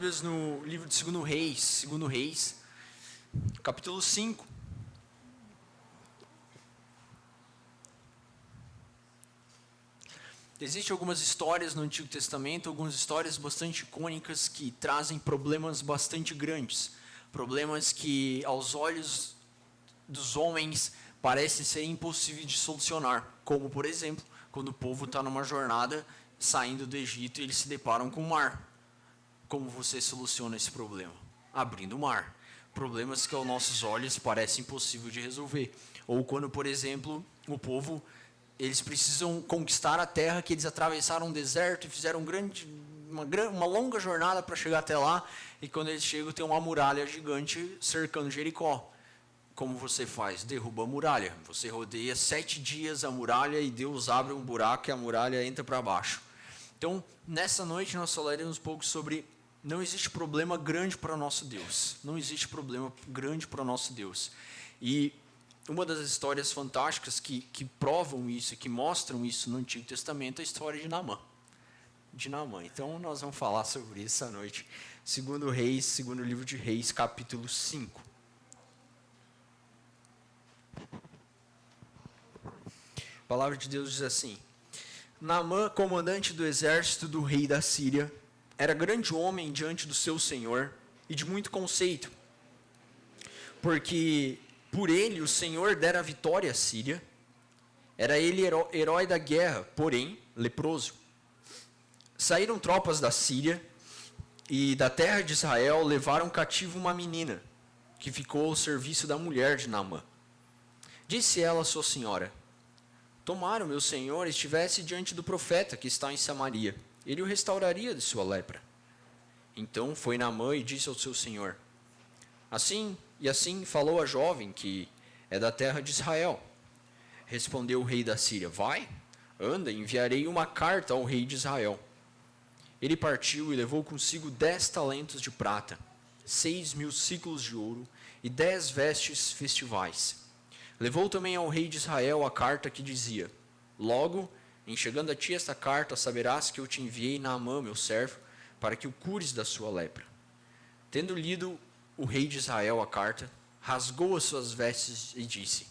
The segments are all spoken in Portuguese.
No livro de 2 Reis, capítulo 5. Existem algumas histórias no Antigo Testamento, algumas histórias bastante icônicas que trazem problemas bastante grandes. Problemas que, aos olhos dos homens, parecem ser impossíveis de solucionar. Como, por exemplo, quando o povo está numa jornada saindo do Egito e eles se deparam com o mar. Como você soluciona esse problema? Abrindo o mar. Problemas que aos nossos olhos parecem impossível de resolver. Ou quando, por exemplo, o povo, eles precisam conquistar a terra, que eles atravessaram um deserto e fizeram uma longa jornada para chegar até lá, e quando eles chegam tem uma muralha gigante cercando Jericó. Como você faz? Derruba a muralha. Você rodeia 7 dias a muralha e Deus abre um buraco e a muralha entra para baixo. Então, nessa noite nós falaremos um pouco sobre não existe problema grande para o nosso Deus. Não existe problema grande para o nosso Deus. E uma das histórias fantásticas que provam isso, que mostram isso no Antigo Testamento, é a história de Naamã. Então, nós vamos falar sobre isso essa noite. Segundo livro de Reis, capítulo 5. A palavra de Deus diz assim: Naamã, comandante do exército do rei da Síria, era grande homem diante do seu senhor e de muito conceito, porque por ele o Senhor dera vitória à Síria. Era ele herói da guerra, porém leproso. Saíram tropas da Síria e da terra de Israel, levaram cativo uma menina, que ficou ao serviço da mulher de Naamã. Disse ela à sua senhora: Tomara o meu senhor estivesse diante do profeta que está em Samaria, ele o restauraria de sua lepra. Então foi Naamã e disse ao seu senhor: Assim falou a jovem que é da terra de Israel. Respondeu o rei da Síria: Vai, anda, enviarei uma carta ao rei de Israel. Ele partiu e levou consigo 10 talentos de prata, 6.000 siclos de ouro e 10 vestes festivais. Levou também ao rei de Israel a carta que dizia: Logo, em chegando a ti esta carta, saberás que eu te enviei Naamã, meu servo, para que o cures da sua lepra. Tendo lido o rei de Israel a carta, rasgou as suas vestes e disse: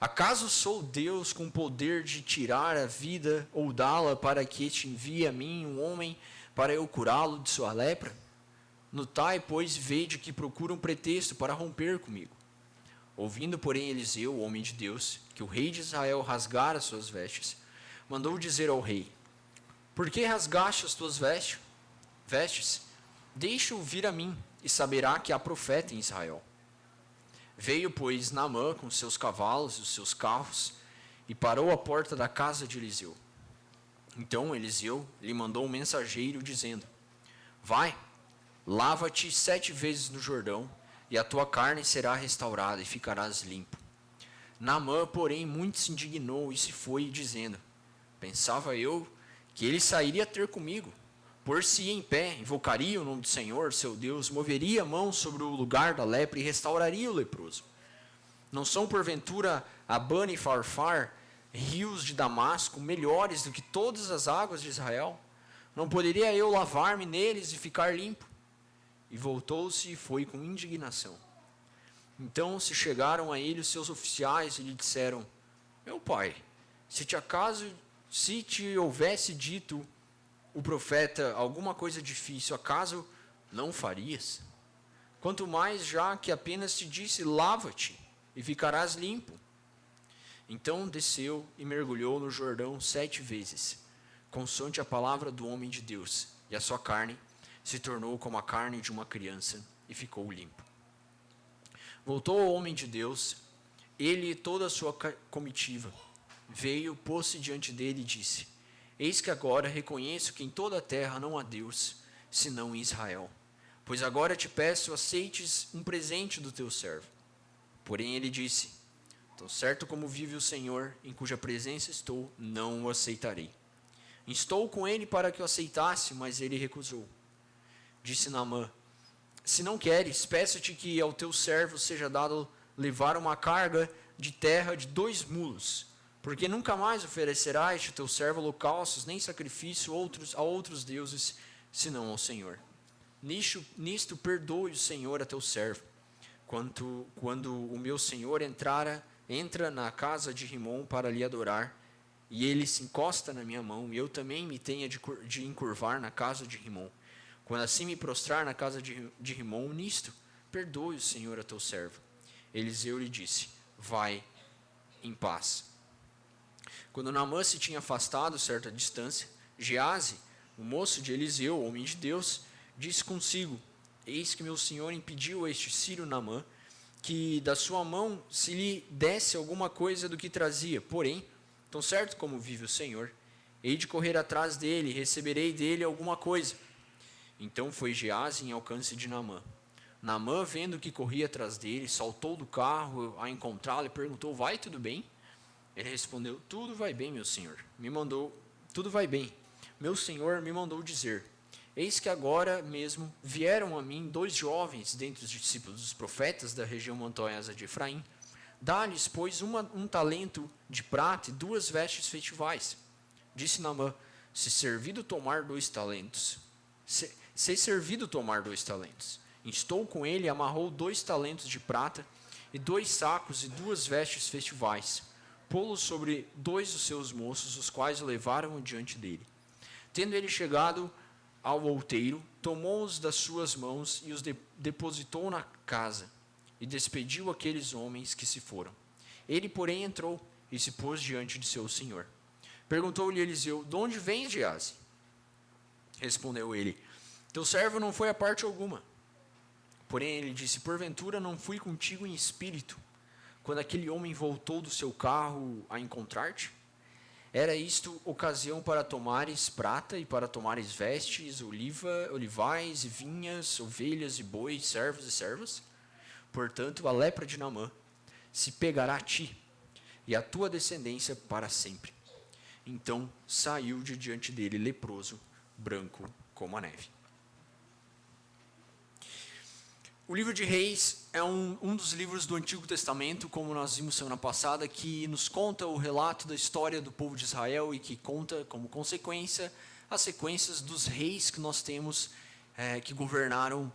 Acaso sou Deus com poder de tirar a vida ou dá-la, para que te envie a mim um homem para eu curá-lo de sua lepra? Notai, pois, vede que procura um pretexto para romper comigo. Ouvindo, porém, Eliseu, o homem de Deus, que o rei de Israel rasgara as suas vestes, mandou dizer ao rei: Por que rasgaste as tuas vestes? Deixa-o vir a mim, e saberá que há profeta em Israel. Veio, pois, Naamã com seus cavalos e os seus carros, e parou à porta da casa de Eliseu. Então Eliseu lhe mandou um mensageiro, dizendo: Vai, lava-te 7 vezes no Jordão, e a tua carne será restaurada, e ficarás limpo. Naamã, porém, muito se indignou e se foi, dizendo: Pensava eu que ele sairia ter comigo, por-se-ia em pé, invocaria o nome do Senhor, seu Deus, moveria a mão sobre o lugar da lepra e restauraria o leproso. Não são, porventura, Abana e Farfar, rios de Damasco, melhores do que todas as águas de Israel? Não poderia eu lavar-me neles e ficar limpo? E voltou-se e foi com indignação. Então se chegaram a ele os seus oficiais e lhe disseram: Meu pai, se te houvesse dito o profeta alguma coisa difícil, acaso não farias? Quanto mais já que apenas te disse: Lava-te e ficarás limpo. Então desceu e mergulhou no Jordão 7 vezes, consoante a palavra do homem de Deus, e a sua carne se tornou como a carne de uma criança, e ficou limpo. Voltou ao homem de Deus, ele e toda a sua comitiva. Veio, pôs-se diante dele e disse: Eis que agora reconheço que em toda a terra não há Deus, senão em Israel. Pois agora te peço, aceites um presente do teu servo. Porém ele disse: Tão certo como vive o Senhor, em cuja presença estou, não o aceitarei. Instou com ele para que o aceitasse, mas ele recusou. Disse Naamã: Se não queres, peço-te que ao teu servo seja dado levar uma carga de terra de 2 mulos, porque nunca mais oferecerá a este teu servo holocaustos, nem sacrifício a outros deuses, senão ao Senhor. Nisto perdoe o Senhor a teu servo. Quando o meu senhor entra na casa de Rimom para lhe adorar, e ele se encosta na minha mão, e eu também me tenha de encurvar na casa de Rimom. Quando assim me prostrar na casa de Rimom, nisto perdoe o Senhor a teu servo. Eliseu lhe disse: vai em paz. Quando Naamã se tinha afastado certa distância, Geazi, o moço de Eliseu, homem de Deus, disse consigo: eis que meu senhor impediu a este sírio Naamã que da sua mão se lhe desse alguma coisa do que trazia. Porém, tão certo como vive o Senhor, hei de correr atrás dele e receberei dele alguma coisa. Então foi Geazi em alcance de Naamã. Naamã, vendo que corria atrás dele, saltou do carro a encontrá-lo e perguntou: vai, tudo bem? Ele respondeu: tudo vai bem, meu senhor. Tudo vai bem. Meu senhor me mandou dizer: eis que agora mesmo vieram a mim 2 jovens dentre os discípulos dos profetas da região montanhosa de Efraim. Dá-lhes, pois, um talento de prata e 2 vestes festivais. Disse Naamã: se servido tomar 2 talentos. Se servido tomar 2 talentos. Instou com ele e amarrou 2 talentos de prata e 2 sacos e 2 vestes festivais. Pô-los sobre 2 dos seus moços, os quais o levaram diante dele. Tendo ele chegado ao outeiro, tomou-os das suas mãos e os depositou na casa, e despediu aqueles homens que se foram. Ele, porém, entrou e se pôs diante de seu senhor. Perguntou-lhe Eliseu: de onde vens, Geazi? Respondeu ele: teu servo não foi a parte alguma. Porém ele disse: porventura não fui contigo em espírito, quando aquele homem voltou do seu carro a encontrar-te? Era isto ocasião para tomares prata e para tomares vestes, olivais e vinhas, ovelhas e bois, servos e servas? Portanto, a lepra de Naamã se pegará a ti e a tua descendência para sempre. Então saiu de diante dele leproso, branco como a neve. O livro de Reis é um dos livros do Antigo Testamento, como nós vimos semana passada, que nos conta o relato da história do povo de Israel e que conta, como consequência, as sequências dos reis que nós temos que governaram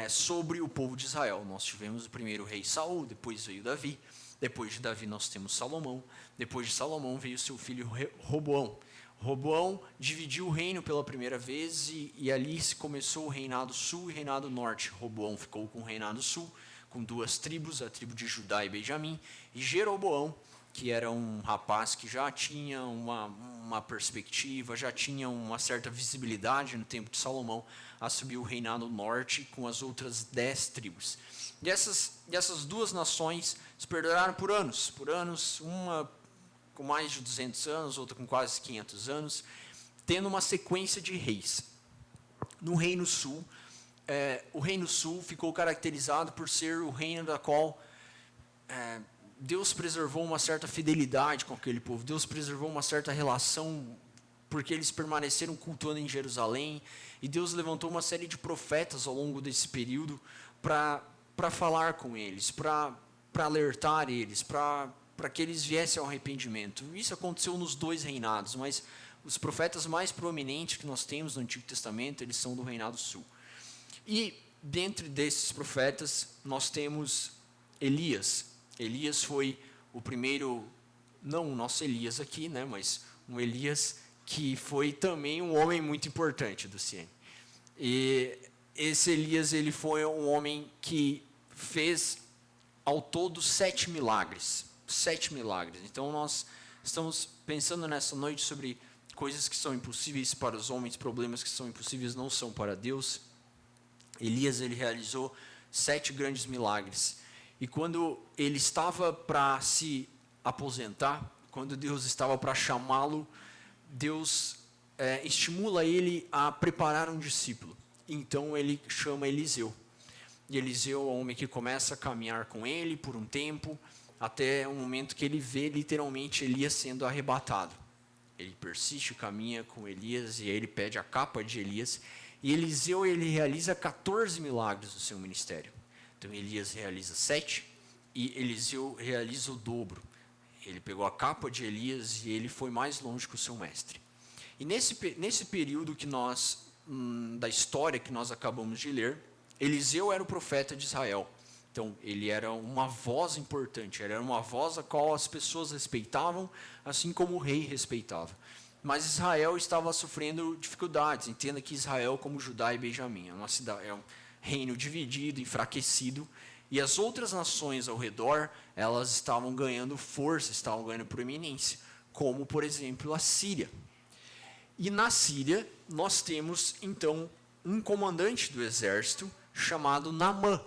sobre o povo de Israel. Nós tivemos o primeiro rei Saul, depois veio Davi, depois de Davi nós temos Salomão, depois de Salomão veio seu filho Roboão. Roboão dividiu o reino pela primeira vez e ali se começou o reinado sul e o reinado norte. Roboão ficou com o reinado sul, com 2 tribos, a tribo de Judá e Benjamim, e Jeroboão, que era um rapaz que já tinha uma perspectiva, já tinha uma certa visibilidade no tempo de Salomão, assumiu o reinado norte com as outras 10 tribos. E essas 2 nações se perduraram por anos, uma com mais de 200 anos, outra com quase 500 anos, tendo uma sequência de reis. No Reino Sul, o Reino Sul ficou caracterizado por ser o reino da qual Deus preservou uma certa fidelidade com aquele povo, Deus preservou uma certa relação, porque eles permaneceram cultuando em Jerusalém, e Deus levantou uma série de profetas ao longo desse período para falar com eles, para alertar eles, para que eles viessem ao arrependimento. Isso aconteceu nos 2 reinados, mas os profetas mais proeminentes que nós temos no Antigo Testamento, eles são do reinado sul. E, dentre desses profetas, nós temos Elias. Elias foi o primeiro, não o nosso Elias aqui, né, mas um Elias que foi também um homem muito importante do CIEM. E esse Elias, ele foi um homem que fez ao todo 7 milagres. 7 milagres. Então nós estamos pensando nessa noite sobre coisas que são impossíveis para os homens, problemas que são impossíveis não são para Deus. Elias, ele realizou 7 grandes milagres. E quando ele estava para se aposentar, quando Deus estava para chamá-lo, Deus estimula ele a preparar um discípulo. Então ele chama Eliseu. E Eliseu é um homem que começa a caminhar com ele por um tempo, até o momento que ele vê literalmente Elias sendo arrebatado. Ele persiste, caminha com Elias e aí ele pede a capa de Elias. E Eliseu, ele realiza 14 milagres no seu ministério. Então Elias realiza 7 e Eliseu realiza o dobro. Ele pegou a capa de Elias e ele foi mais longe que o seu mestre. E nesse período que nós da história que nós acabamos de ler, Eliseu era o profeta de Israel. Então, ele era uma voz importante, era uma voz a qual as pessoas respeitavam, assim como o rei respeitava. Mas Israel estava sofrendo dificuldades. Entenda que Israel, como Judá e Benjamim, é um reino dividido, enfraquecido, e as outras nações ao redor, elas estavam ganhando força, estavam ganhando proeminência, como, por exemplo, a Síria. E na Síria, nós temos, então, um comandante do exército chamado Naamã,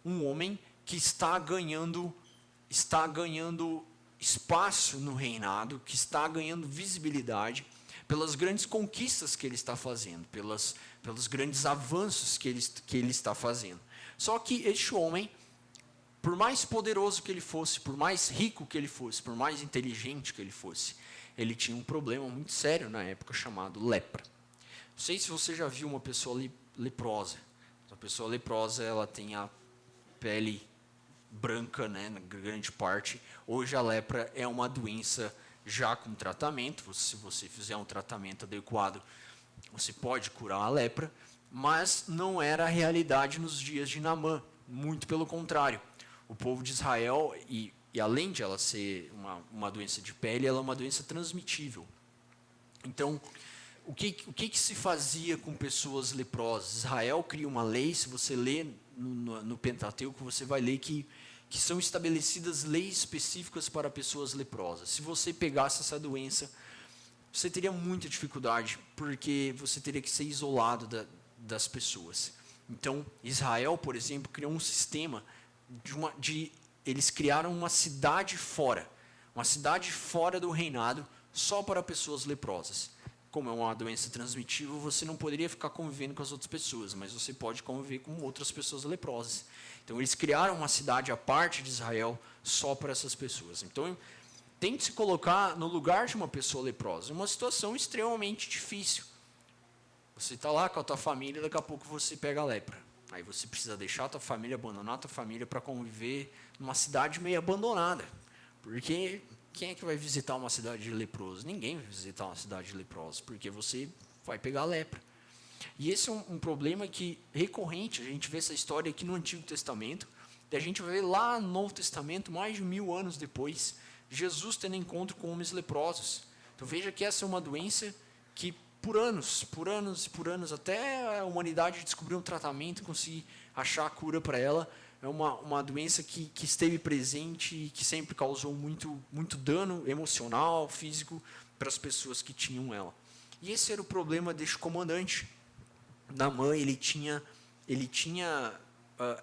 um homem que está ganhando espaço no reinado, que está ganhando visibilidade pelas grandes conquistas que ele está fazendo, pelos grandes avanços que ele está fazendo. Só que este homem, por mais poderoso que ele fosse, por mais rico que ele fosse, por mais inteligente que ele fosse, ele tinha um problema muito sério na época chamado lepra. Não sei se você já viu uma pessoa leprosa. A pessoa leprosa, ela tem a pele branca, né, na grande parte. Hoje a lepra é uma doença já com tratamento. Se você fizer um tratamento adequado, você pode curar a lepra, mas não era a realidade nos dias de Naamã. Muito pelo contrário. O povo de Israel, e além de ela ser uma doença de pele, ela é uma doença transmitível. Então, o que se fazia com pessoas leprosas? Israel cria uma lei, se você lê no Pentateuco, você vai ler que são estabelecidas leis específicas para pessoas leprosas. Se você pegasse essa doença, você teria muita dificuldade, porque você teria que ser isolado das pessoas. Então, Israel, por exemplo, criou um sistema eles criaram uma cidade fora do reinado, só para pessoas leprosas. Como é uma doença transmitível, você não poderia ficar convivendo com as outras pessoas, mas você pode conviver com outras pessoas leprosas. Então, eles criaram uma cidade à parte de Israel, só para essas pessoas. Então, tente se colocar no lugar de uma pessoa leprosa. É uma situação extremamente difícil. Você está lá com a tua família, daqui a pouco você pega a lepra. Aí você precisa deixar a tua família, abandonar a tua família para conviver numa cidade meio abandonada. Porque quem é que vai visitar uma cidade de leprosos? Ninguém vai visitar uma cidade de leprosos, porque você vai pegar a lepra. E esse é um problema recorrente. A gente vê essa história aqui no Antigo Testamento, e a gente vai ver lá no Novo Testamento, mais de 1000 anos depois, Jesus tendo encontro com homens leprosos. Então veja que essa é uma doença que por anos, até a humanidade descobrir um tratamento e conseguir achar a cura para ela, é uma doença que esteve presente e que sempre causou muito dano emocional, físico, para as pessoas que tinham ela. E esse era o problema deste comandante. Naamã, ele tinha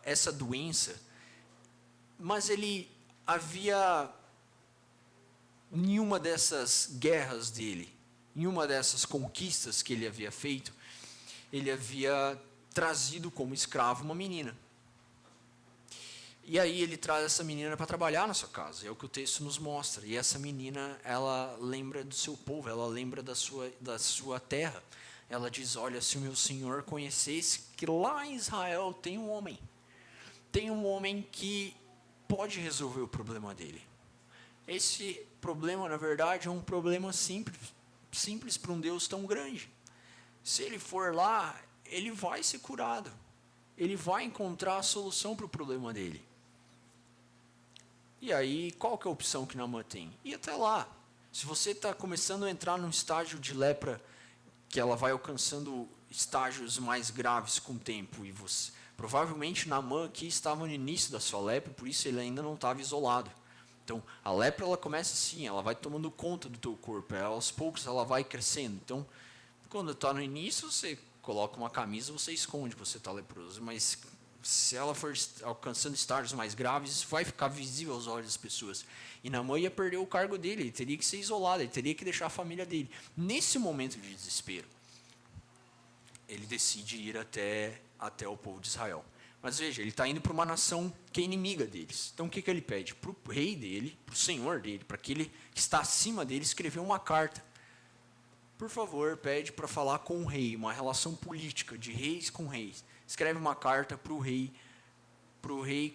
essa doença, mas ele havia, em uma dessas guerras dele, em uma dessas conquistas que ele havia feito, ele havia trazido como escravo uma menina. E aí ele traz essa menina para trabalhar na sua casa, é o que o texto nos mostra. E essa menina, ela lembra do seu povo, ela lembra da sua terra. Ela diz, olha, se o meu senhor conhecesse que lá em Israel tem um homem que pode resolver o problema dele. Esse problema, na verdade, é um problema simples para um Deus tão grande. Se ele for lá, ele vai ser curado. Ele vai encontrar a solução para o problema dele. E aí, qual que é a opção que Naamã tem? Ir até lá. Se você está começando a entrar num estágio de lepra, que ela vai alcançando estágios mais graves com o tempo, e você, provavelmente Naamã aqui estava no início da sua lepra, por isso ele ainda não estava isolado. Então, a lepra, ela começa assim, ela vai tomando conta do teu corpo, aos poucos ela vai crescendo. Então, quando está no início, você coloca uma camisa, você esconde que você está leproso, mas se ela for alcançando estágios mais graves, isso vai ficar visível aos olhos das pessoas. E Naamã ia perder o cargo dele, ele teria que ser isolado, ele teria que deixar a família dele. Nesse momento de desespero, ele decide ir até o povo de Israel. Mas veja, ele está indo para uma nação que é inimiga deles. Então o que ele pede? Para o rei dele, para o senhor dele, para aquele que está acima dele, escrever uma carta. Por favor, pede para falar com o rei, uma relação política de reis com reis. Escreve uma carta para o rei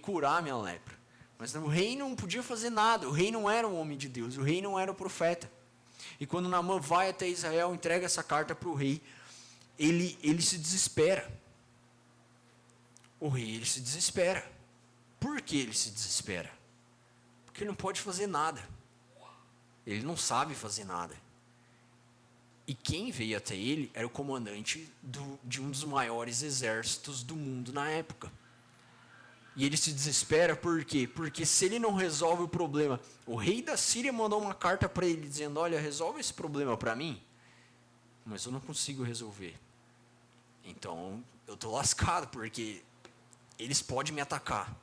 curar minha lepra. Mas o rei não podia fazer nada, o rei não era um homem de Deus, o rei não era o profeta. E quando Naamã vai até Israel, entrega essa carta para o rei, ele se desespera. O rei, ele se desespera. Por que ele se desespera? Porque ele não pode fazer nada. Ele não sabe fazer nada. E quem veio até ele era o comandante de um dos maiores exércitos do mundo na época. E ele se desespera por quê? Porque se ele não resolve o problema, o rei da Síria mandou uma carta para ele dizendo: olha, resolve esse problema para mim, mas eu não consigo resolver. Então eu estou lascado, porque eles podem me atacar.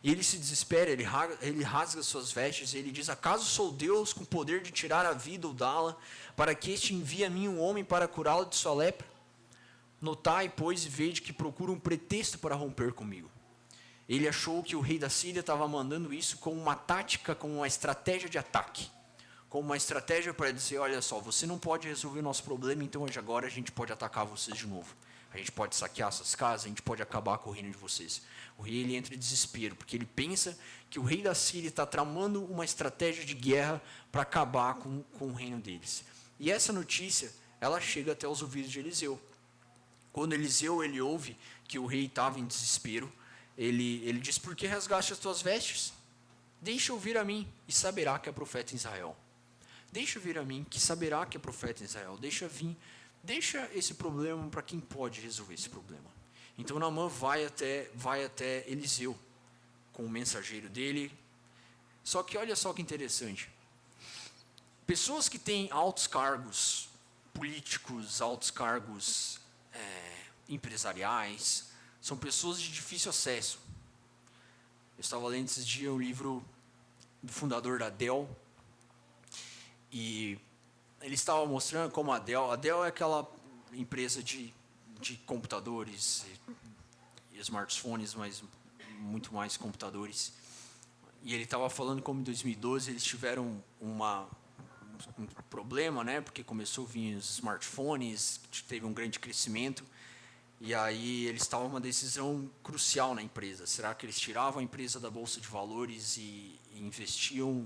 E ele se desespera, ele rasga suas vestes, e ele diz: acaso sou Deus com poder de tirar a vida ou dá-la, para que este envie a mim um homem para curá-lo de sua lepra? Notai, pois, e vede que procura um pretexto para romper comigo. Ele achou que o rei da Síria estava mandando isso como uma tática, como uma estratégia de ataque. Como uma estratégia para dizer: olha só, você não pode resolver o nosso problema, então hoje agora a gente pode atacar vocês de novo. A gente pode saquear essas casas, a gente pode acabar com o reino de vocês. O rei, ele entra em desespero, porque ele pensa que o rei da Síria está tramando uma estratégia de guerra para acabar com o reino deles. E essa notícia, ela chega até os ouvidos de Eliseu. Quando Eliseu, ele ouve que o rei estava em desespero, ele diz: por que rasgaste as tuas vestes? Deixa ouvir a mim, e saberá que é profeta em Israel. Deixa vir a mim, que saberá que é profeta em Israel. Deixa esse problema para quem pode resolver esse problema. Então Naamã vai até Eliseu, com o mensageiro dele. Só que olha só que interessante. Pessoas que têm altos cargos políticos, altos cargos empresariais, são pessoas de difícil acesso. Eu estava lendo esses dias o livro do fundador da Dell, e ele estava mostrando como a Dell é aquela empresa de computadores e smartphones, mas muito mais computadores. E ele estava falando como em 2012 eles tiveram um problema, né? Porque começou a vir os smartphones, teve um grande crescimento. E aí eles estavam uma decisão crucial na empresa. Será que eles tiravam a empresa da bolsa de valores e investiam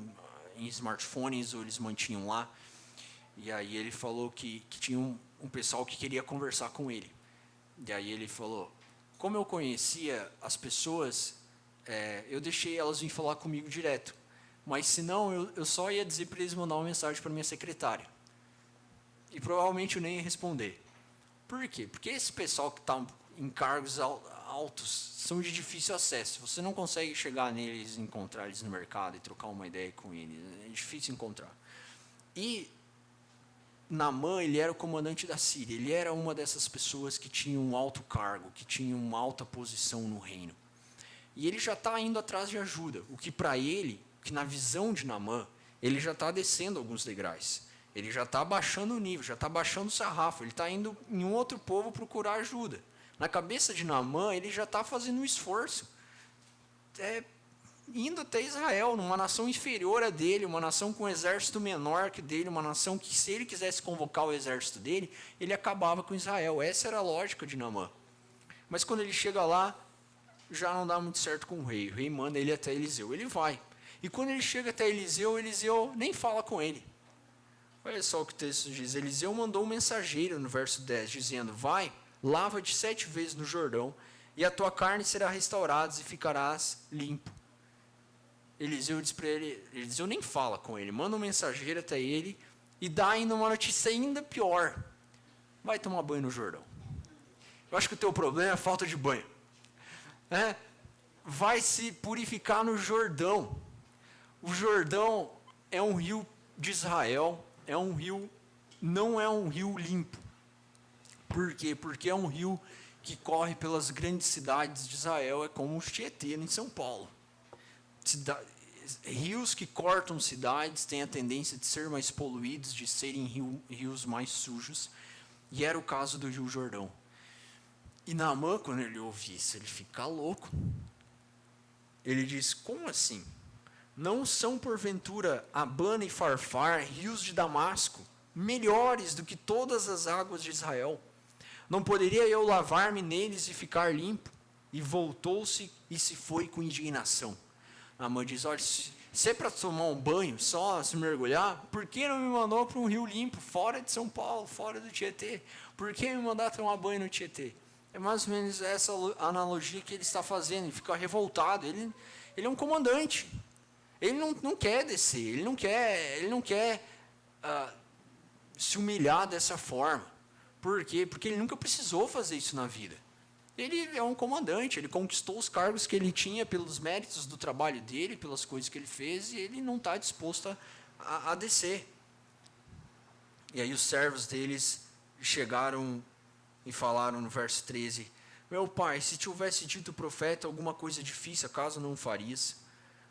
em smartphones, ou eles mantinham lá? E aí ele falou que tinha um pessoal que queria conversar com ele. E aí ele falou: como eu conhecia as pessoas, eu deixei elas vir falar comigo direto. Mas senão eu só ia dizer para eles mandar uma mensagem para minha secretária. E provavelmente eu nem ia responder. Por quê? Porque esse pessoal que está em cargos altos são de difícil acesso. Você não consegue chegar neles, encontrar eles no mercado e trocar uma ideia com eles. É difícil encontrar. E Naamã, ele era o comandante da Síria. Ele era uma dessas pessoas que tinha um alto cargo, que tinha uma alta posição no reino. E ele já está indo atrás de ajuda. O que para ele, que na visão de Naamã, ele já está descendo alguns degraus. Ele já está baixando o nível, já está baixando o sarrafo. Ele está indo em um outro povo procurar ajuda. Na cabeça de Naamã, ele já está fazendo um esforço. Indo até Israel, numa nação inferior a dele, uma nação com um exército menor que dele, uma nação que, se ele quisesse convocar o exército dele, ele acabava com Israel. Essa era a lógica de Naamã. Mas quando ele chega lá, já não dá muito certo com o rei. O rei manda ele até Eliseu. Ele vai. E quando ele chega até Eliseu, Eliseu nem fala com ele. Olha só o que o texto diz. Eliseu mandou um mensageiro no verso 10, dizendo: vai, lava-te 7 vezes no Jordão, e a tua carne será restaurada e ficarás limpo. Eliseu diz para ele, Eliseu nem fala com ele, manda um mensageiro até ele e dá ainda uma notícia ainda pior: vai tomar banho no Jordão. Eu acho que o teu problema é a falta de banho. Vai se purificar no Jordão. O Jordão é um rio de Israel, não é um rio limpo. Por quê? Porque é um rio que corre pelas grandes cidades de Israel, é como o Tietê em São Paulo. Rios que cortam cidades têm a tendência de ser mais poluídos, de serem rios mais sujos, e era o caso do Rio Jordão. E Naamã, quando ele ouve isso, ele fica louco. Ele diz: como assim? Não são porventura Abana e Farfar, rios de Damasco, melhores do que todas as águas de Israel? Não poderia eu lavar-me neles e ficar limpo? E voltou-se e se foi com indignação. Naamã diz: olha, Se é para tomar um banho, só se mergulhar, por que não me mandou para um rio limpo, fora de São Paulo, fora do Tietê? Por que me mandar tomar banho no Tietê? É mais ou menos essa analogia que ele está fazendo. Ele fica revoltado. Ele é um comandante. Ele não quer descer. Ele não quer se humilhar dessa forma. Por quê? Porque ele nunca precisou fazer isso na vida. Ele é um comandante, ele conquistou os cargos que ele tinha pelos méritos do trabalho dele, pelas coisas que ele fez, e ele não está disposto a descer. E aí os servos deles chegaram e falaram no verso 13, meu pai, se te houvesse dito o profeta alguma coisa difícil, acaso não o farias?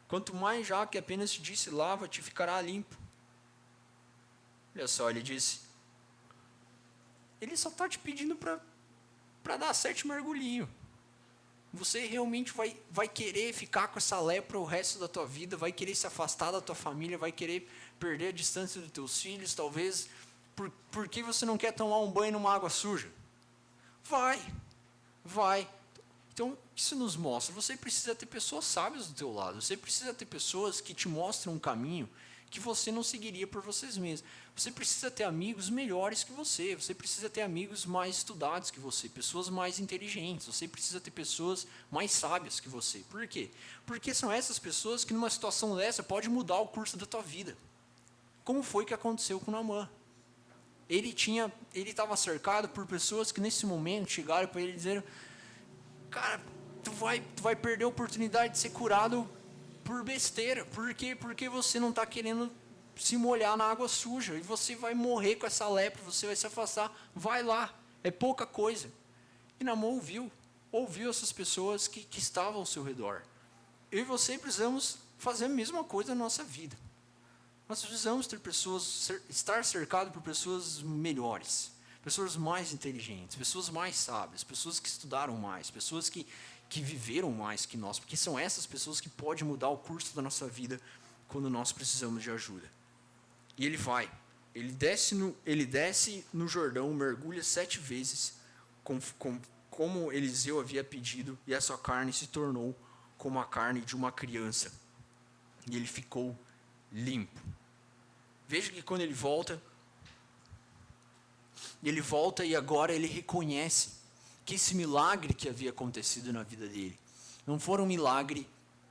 Quanto mais já que apenas te disse, lava-te e ficará limpo. Olha só, ele disse, ele só está te pedindo para dar 7 mergulhinhos. Você realmente vai querer ficar com essa lepra o resto da tua vida, vai querer se afastar da tua família, vai querer perder a distância dos teus filhos, talvez, porque você não quer tomar um banho numa água suja? Vai. Então, isso nos mostra, você precisa ter pessoas sábias do teu lado, você precisa ter pessoas que te mostram um caminho que você não seguiria por vocês mesmos. Você precisa ter amigos melhores que você precisa ter amigos mais estudados que você, pessoas mais inteligentes, você precisa ter pessoas mais sábias que você. Por quê? Porque são essas pessoas que numa situação dessa pode mudar o curso da tua vida. Como foi que aconteceu com Naamã? Ele estava cercado por pessoas que nesse momento chegaram para ele e disseram, cara, tu vai perder a oportunidade de ser curado por besteira. Por quê? Porque você não está querendo se molhar na água suja. E você vai morrer com essa lepra, você vai se afastar. Vai lá, é pouca coisa. E Naamã ouviu essas pessoas que estavam ao seu redor. Eu e você precisamos fazer a mesma coisa na nossa vida. Nós precisamos ter estar cercado por pessoas melhores, pessoas mais inteligentes, pessoas mais sábias, pessoas que estudaram mais, pessoas que viveram mais que nós, porque são essas pessoas que podem mudar o curso da nossa vida quando nós precisamos de ajuda. E ele desce no Jordão, mergulha 7 vezes, como Eliseu havia pedido, e a sua carne se tornou como a carne de uma criança, e ele ficou limpo. Veja que quando ele volta e agora ele reconhece que esse milagre que havia acontecido na vida dele não foi um milagre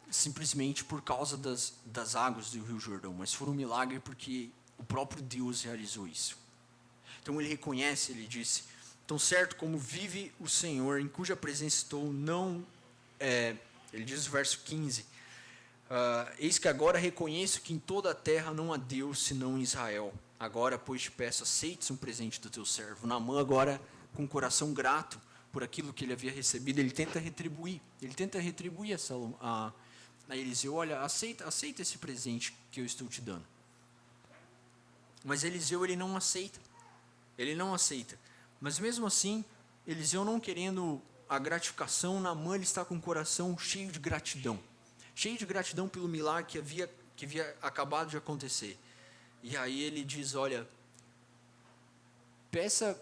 simplesmente por causa das águas do Rio Jordão, mas foi um milagre porque o próprio Deus realizou isso. Então ele reconhece, ele disse, tão certo como vive o Senhor, em cuja presença estou, ele diz no verso 15, eis que agora reconheço que em toda a terra não há Deus senão em Israel. Agora, pois, te peço, aceites um presente do teu servo. Naamã agora, com o coração grato por aquilo que ele havia recebido, ele tenta retribuir a Eliseu, olha, aceita esse presente que eu estou te dando. Mas Eliseu, ele não aceita, mas mesmo assim, Eliseu não querendo a gratificação, Naamã ele está com o coração cheio de gratidão pelo milagre que havia acabado de acontecer. E aí ele diz, olha, peça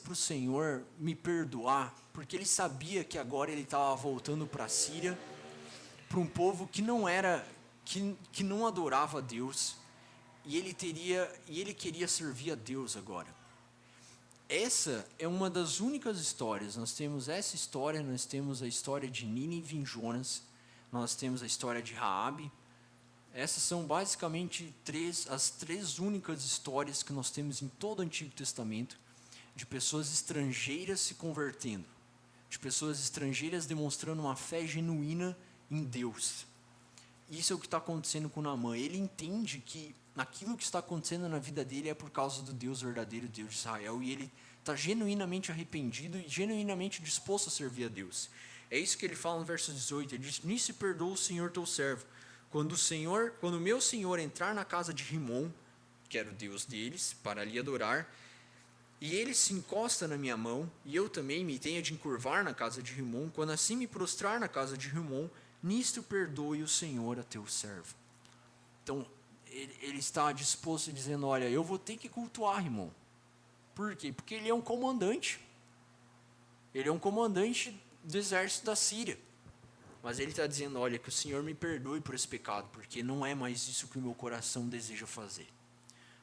para o Senhor me perdoar, porque ele sabia que agora ele estava voltando para a Síria, para um povo que não adorava a Deus, e ele queria servir a Deus agora. Essa é uma das únicas histórias. Nós temos essa história, nós temos a história de Nínive em Jonas, nós temos a história de Raabe. Essas são basicamente as 3 únicas histórias que nós temos em todo o Antigo Testamento de pessoas estrangeiras se convertendo, de pessoas estrangeiras demonstrando uma fé genuína em Deus. Isso é o que está acontecendo com Naamã. Ele entende que aquilo que está acontecendo na vida dele é por causa do Deus verdadeiro, Deus de Israel, e ele está genuinamente arrependido e genuinamente disposto a servir a Deus. É isso que ele fala no verso 18, ele diz, nisso perdoa o Senhor teu servo, quando o meu Senhor entrar na casa de Rimon, que era o Deus deles, para ali adorar, e ele se encosta na minha mão, e eu também me tenha de encurvar na casa de Rimon, quando assim me prostrar na casa de Rimon, nisto perdoe o Senhor a teu servo. Então, ele está disposto dizendo, olha, eu vou ter que cultuar Rimon. Por quê? Porque ele é um comandante. Ele é um comandante do exército da Síria. Mas ele está dizendo, olha, que o Senhor me perdoe por esse pecado, porque não é mais isso que o meu coração deseja fazer.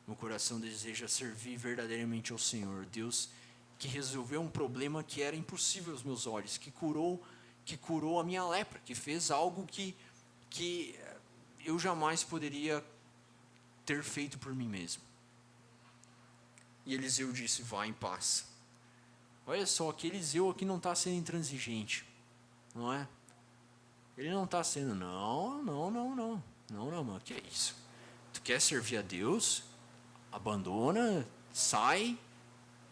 Meu coração deseja servir verdadeiramente ao Senhor, Deus que resolveu um problema que era impossível aos meus olhos, que curou a minha lepra, que fez algo que eu jamais poderia ter feito por mim mesmo. E Eliseu disse, vá em paz. Olha só, que Eliseu aqui não está sendo intransigente, não é? Ele não está sendo, não, mano, que é isso? Tu quer servir a Deus? Abandona, sai,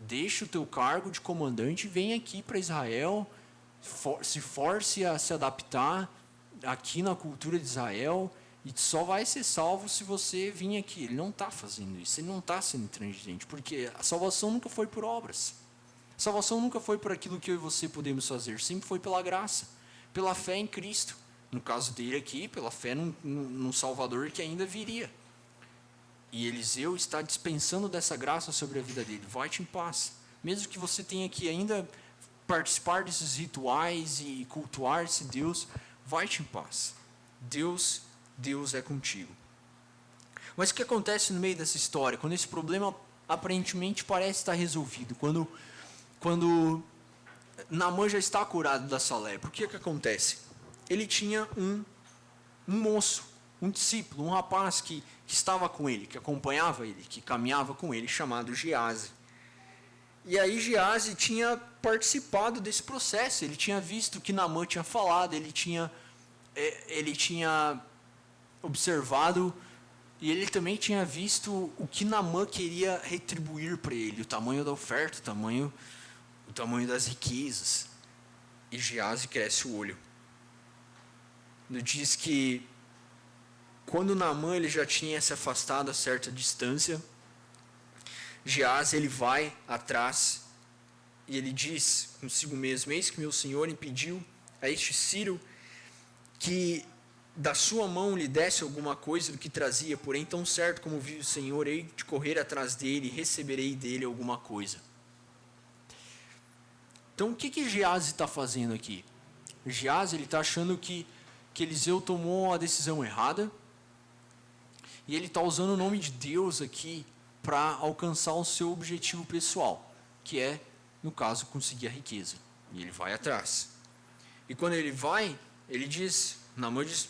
deixa o teu cargo de comandante e vem aqui para Israel, se force a se adaptar aqui na cultura de Israel, e só vai ser salvo se você vir aqui. Ele não está fazendo isso, ele não está sendo intransigente, porque a salvação nunca foi por obras. A salvação nunca foi por aquilo que eu e você podemos fazer, sempre foi pela graça, pela fé em Cristo. No caso dele aqui, pela fé num Salvador que ainda viria. E Eliseu está dispensando dessa graça sobre a vida dele. Vai-te em paz. Mesmo que você tenha que ainda participar desses rituais e cultuar esse Deus, vai-te em paz. Deus é contigo. Mas o que acontece no meio dessa história? Quando esse problema aparentemente parece estar resolvido, quando Naamã já está curado dessa lepra, o que acontece? Ele tinha um moço, um discípulo, um rapaz que estava com ele, que acompanhava ele, que caminhava com ele, chamado Geazi. E aí Geazi tinha participado desse processo, ele tinha visto o que Naamã tinha falado, ele tinha observado, e ele também tinha visto o que Naamã queria retribuir para ele, o tamanho da oferta, o tamanho das riquezas. E Geazi cresce o olho. Diz que quando Naamã ele já tinha se afastado a certa distância, Geazi ele vai atrás e ele diz consigo mesmo, eis que meu senhor impediu a este sírio que da sua mão lhe desse alguma coisa do que trazia, porém tão certo como vive o Senhor, hei de correr atrás dele e receberei dele alguma coisa. Então o que Geazi está fazendo aqui? Geazi ele está achando que Eliseu tomou a decisão errada, e ele está usando o nome de Deus aqui para alcançar o seu objetivo pessoal, que é, no caso, conseguir a riqueza. E ele vai atrás. E quando ele vai, Naamã diz,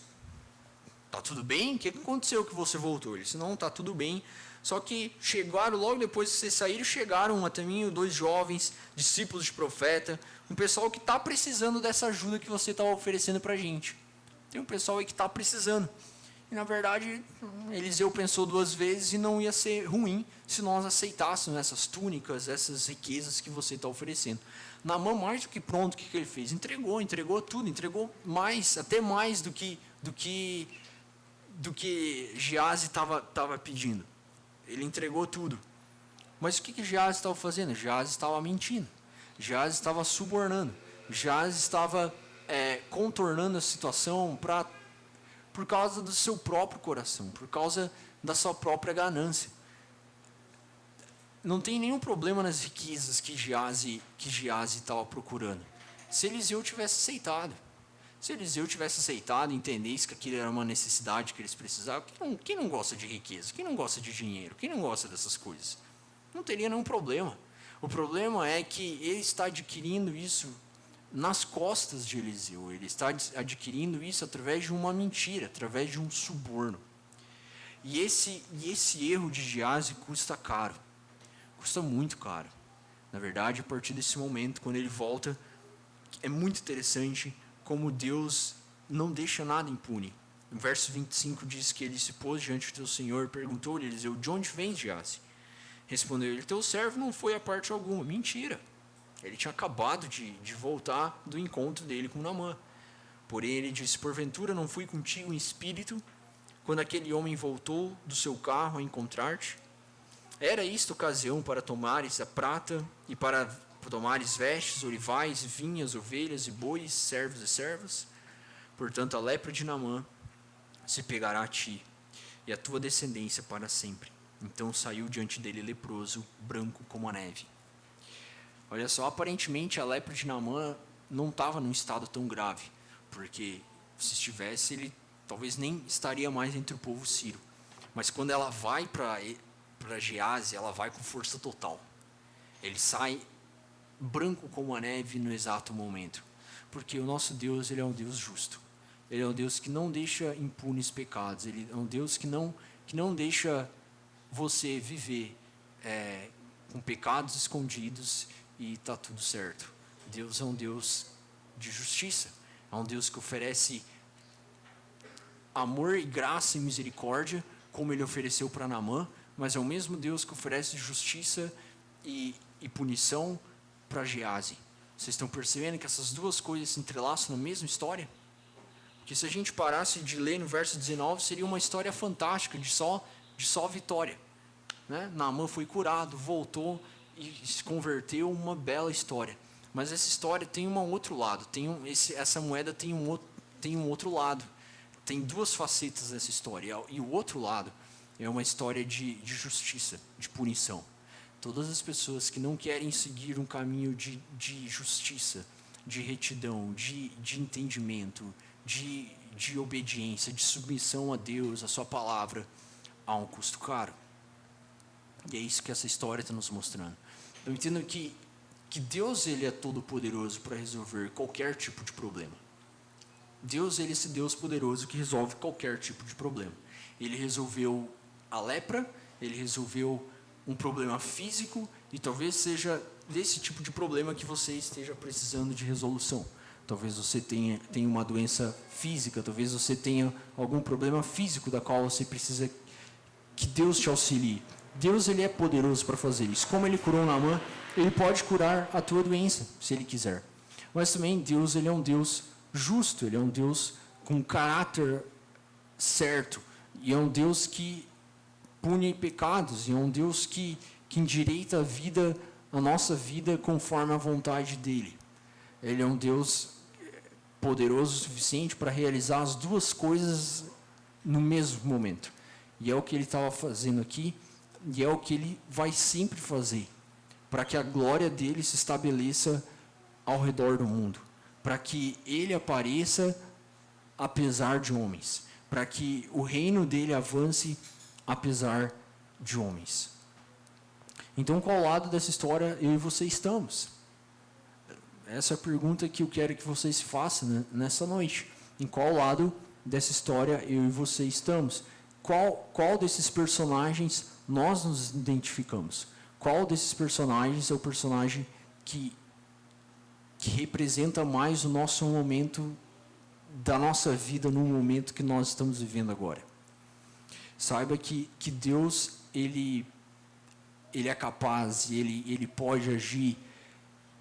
tá tudo bem? O que aconteceu que você voltou? Ele disse, não, tá tudo bem. Só que chegaram, logo depois que vocês saíram, chegaram até mim 2 jovens, discípulos de profeta, um pessoal que está precisando dessa ajuda que você estava oferecendo para a gente. Tem um pessoal aí que está precisando. E na verdade, Eliseu pensou 2 vezes e não ia ser ruim se nós aceitássemos essas túnicas, essas riquezas que você está oferecendo. Naamã, mais do que pronto, o que ele fez? Entregou tudo, entregou mais, até mais do que Geazi estava pedindo. Ele entregou tudo. Mas o que Geazi estava fazendo? Geazi estava mentindo. Geazi estava subornando. Geazi estava contornando a situação por causa do seu próprio coração, por causa da sua própria ganância. Não tem nenhum problema nas riquezas que Geazi estava procurando. Se Eliseu tivesse aceitado. Se Eliseu tivesse aceitado e entendesse que aquilo era uma necessidade que eles precisavam, quem não gosta de riqueza? Quem não gosta de dinheiro? Quem não gosta dessas coisas? Não teria nenhum problema. O problema é que ele está adquirindo isso nas costas de Eliseu. Ele está adquirindo isso através de uma mentira, através de um suborno. E esse erro de Geazi custa caro. Custa muito caro. Na verdade, a partir desse momento, quando ele volta, é muito interessante como Deus não deixa nada impune. No verso 25 diz que ele se pôs diante do teu Senhor e perguntou-lhe, Eliseu, de onde vens, Geazi? Respondeu ele, teu servo não foi a parte alguma. Mentira. Ele tinha acabado de voltar do encontro dele com Naamã. Porém ele disse, porventura não fui contigo em espírito, quando aquele homem voltou do seu carro a encontrar-te? Era isto ocasião para tomares a prata e para tomares vestes, olivais, vinhas, ovelhas e bois, servos e servas? Portanto a lepra de Naamã se pegará a ti e a tua descendência para sempre. Então saiu diante dele leproso, branco como a neve. Olha só, aparentemente a lepra de Naamã não estava num estado tão grave. porque se estivesse, ele talvez nem estaria mais entre o povo sírio. Mas quando ela vai para Gease, ela vai com força total. Ele sai branco como a neve no exato momento, porque o nosso Deus, ele é um Deus justo. Ele é um Deus que não deixa impunes pecados. Ele é um Deus que não deixa você viver com pecados escondidos e está tudo certo. Deus é um Deus de justiça. É um Deus que oferece amor e graça e misericórdia, como ele ofereceu para Naamã, mas é o mesmo Deus que oferece justiça e punição para Gease. Vocês estão percebendo que essas duas coisas se entrelaçam na mesma história? Porque se a gente parasse de ler no verso 19, seria uma história fantástica, de só vitória. Né? Naamã foi curado, voltou e se converteu, uma bela história. Mas essa história tem um outro lado, essa moeda tem um outro lado. Tem duas facetas dessa história, e o outro lado é uma história de justiça, de punição. Todas as pessoas que não querem seguir um caminho de justiça, de retidão, de entendimento, de obediência, de submissão a Deus, a sua palavra, há um custo caro. E é isso que essa história está nos mostrando. Eu entendo que Deus, ele é todo poderoso para resolver qualquer tipo de problema. Deus, ele é esse Deus poderoso que resolve qualquer tipo de problema. Ele resolveu a lepra, ele resolveu um problema físico, e talvez seja desse tipo de problema que você esteja precisando de resolução. Talvez você tenha uma doença física, talvez você tenha algum problema físico da qual você precisa que Deus te auxilie. Deus, ele é poderoso para fazer isso. Como ele curou Naamã, ele pode curar a tua doença, se ele quiser. Mas também Deus, ele é um Deus justo, ele é um Deus com caráter certo, e é um Deus que pune pecados, e é um Deus que endireita a nossa vida conforme a vontade dele. Ele é um Deus poderoso o suficiente para realizar as duas coisas no mesmo momento. E é o que ele estava fazendo aqui, e é o que ele vai sempre fazer, para que a glória dele se estabeleça ao redor do mundo, para que ele apareça apesar de homens, para que o reino dele avance apesar de homens. Então, qual lado dessa história eu e você estamos? Essa é a pergunta que eu quero que vocês se façam nessa noite. Em qual lado dessa história eu e você estamos? Qual desses personagens nós nos identificamos? Qual desses personagens é o personagem que representa mais o nosso momento da nossa vida no momento que nós estamos vivendo agora? Saiba que Deus, ele é capaz e ele pode agir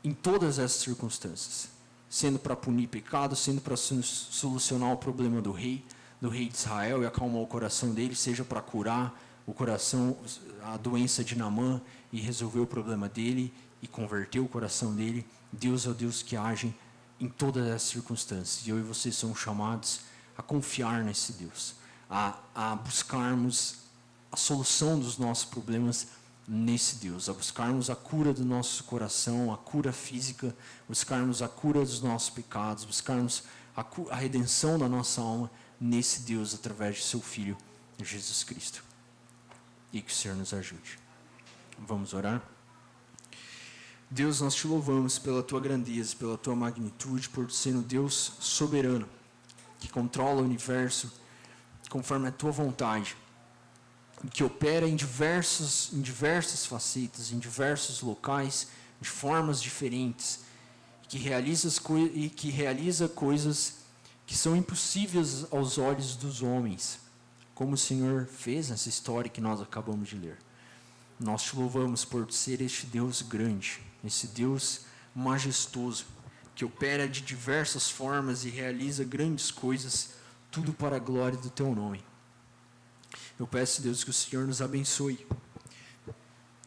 em todas essas circunstâncias, sendo para punir pecado, sendo para solucionar o problema do rei de Israel e acalmar o coração dele, seja para curar o coração, a doença de Naamã e resolver o problema dele e converter o coração dele. Deus é o Deus que age em todas as circunstâncias, e eu e você somos chamados a confiar nesse Deus, a buscarmos a solução dos nossos problemas nesse Deus, a buscarmos a cura do nosso coração, a cura física, buscarmos a cura dos nossos pecados, buscarmos a redenção da nossa alma nesse Deus através de seu Filho, Jesus Cristo. E que o Senhor nos ajude. Vamos orar? Deus, nós te louvamos pela tua grandeza, pela tua magnitude, por ser um Deus soberano, que controla o universo conforme a tua vontade, que opera em diversas facetas, em diversos locais, de formas diferentes, que realiza coisas que são impossíveis aos olhos dos homens, como o Senhor fez nessa história que nós acabamos de ler. Nós te louvamos por ser este Deus grande, esse Deus majestoso, que opera de diversas formas e realiza grandes coisas, tudo para a glória do teu nome. Eu peço, Deus, que o Senhor nos abençoe,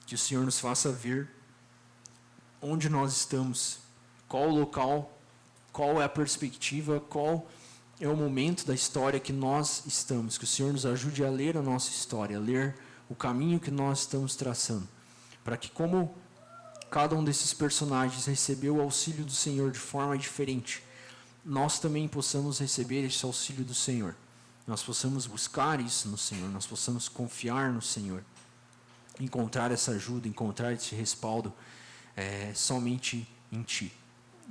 que o Senhor nos faça ver onde nós estamos, qual o local, qual é a perspectiva, qual é o momento da história que nós estamos, que o Senhor nos ajude a ler a nossa história, a ler o caminho que nós estamos traçando, para que, como cada um desses personagens recebeu o auxílio do Senhor de forma diferente, nós também possamos receber esse auxílio do Senhor. Nós possamos buscar isso no Senhor, nós possamos confiar no Senhor, encontrar essa ajuda, encontrar esse respaldo somente em Ti.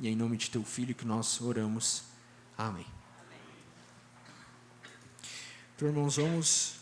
E é em nome de Teu Filho que nós oramos. Amém. Então, irmãos, vamos